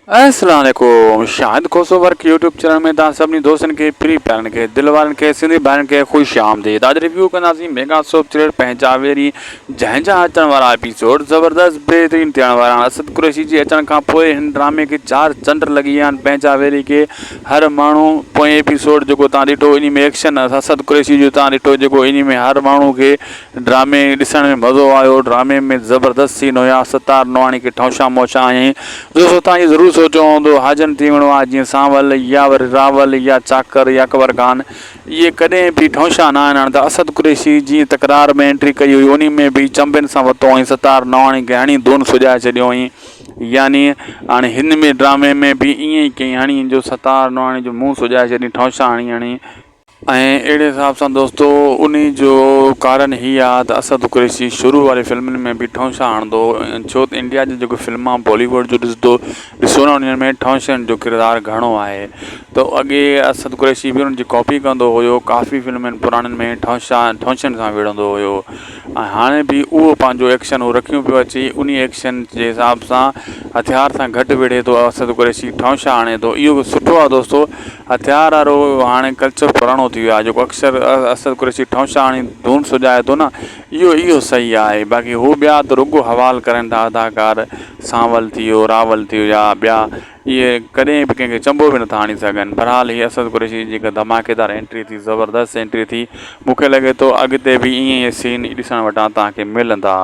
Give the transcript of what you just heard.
अस्सलाम वालेकुम। शाहिद खोसो work YouTube channel में तव्हां सभिनी दोस्तनि खे फ्री प्यारनि खे दिलि वारनि खे सिंधी भाइरनि खे ख़ुशि आमदीद। अॼु रिव्यू कंदासीं मेगा सोप थ्रिलर पंहिंजावेरी, जंहिंजा अचण वारा एपिसोड ज़बरदस्त बहितरीन थियण वारा आहिनि। असद कुरैशी जे अचण खां पोइ हिन ड्रामे खे 4 चंड लॻी विया आहिनि। पंहिंजावेरी खे हर माण्हू पोएं एपिसोड जेको तव्हां ॾिठो इन में एक्शन असद कुरैशी जो तव्हां ॾिठो जेको इन में हर माण्हू खे ड्रामे ॾिसण में मज़ो आयो। ड्रामे में ज़बरदस्त सीन हुया। सतार नवाणी खे ठौशा मौशा ऐं दोस्तों तव्हां इहो ज़रूरु सोचियो हूंदो हाजन थी वियो आहे जीअं सांवल या वरी रावल या चाकर या अकबर खान, इहे कॾहिं बि ठौशा न आहिनि। त असद कुरैशी जीअं तकरार में एंट्री कई हुई उन में बि चंबेन सां वरितो ऐं सतार नवाणी खे हणी धुन सुॼाए छॾियो हुई। यानी हाणे हिन में ड्रामे में बि ईअं ई कई, हणी जो सतार नवाणी जो मुंहुं सुॼाए छॾी, ठौशा हणी हणी। ऐं अहिड़े हिसाब सां दोस्तों उन जो कारण हीअ आहे त असद कुरैशी शुरू वारी फिल्मुनि में बि ठौशा हणंदो, छो त इंडिया जो जेको फिल्म आहे बॉलीवुड जो ॾिसो न उन में ठौशनि जो किरदारु घणो आहे। त अॻे असद कुरैशी बि उन्हनि जी कॉपी कंदो हुयो। काफ़ी फिल्मनि पुराणनि में ठौशनि सां विढ़ंदो हुयो ऐं हाणे बि उहो पंहिंजो एक्शन उहो रखियो पियो अचे। उन एक्शन जे हिसाब सां हथियार सां घटि विढ़े थो असद कुरैशी, ठौशा हणे थो। इहो बि सुठो आहे दोस्तों। हथियार वारो हाणे कल्चर पुराणो थी वियो आहे, जेको अक्सर असद कुरैशी ठौशा हणी धुन सुॼाए थो न, इहो सही आहे। बाक़ी हू ॿिया त रुॻो हवाल करनि था अदाकार, सांवल थी वियो, रावल थी वियो या ॿिया, इहे कॾहिं बि कंहिंखे चंबो बि नथा हणी सघनि। बहरहाल हीअ असद कुरैशी जी जेका धमाकेदार एंट्री थी, ज़बरदस्त एंट्री थी, मूंखे लॻे थो अॻिते बि ईअं ई सीन ॾिसण वटां तव्हांखे मिलंदा।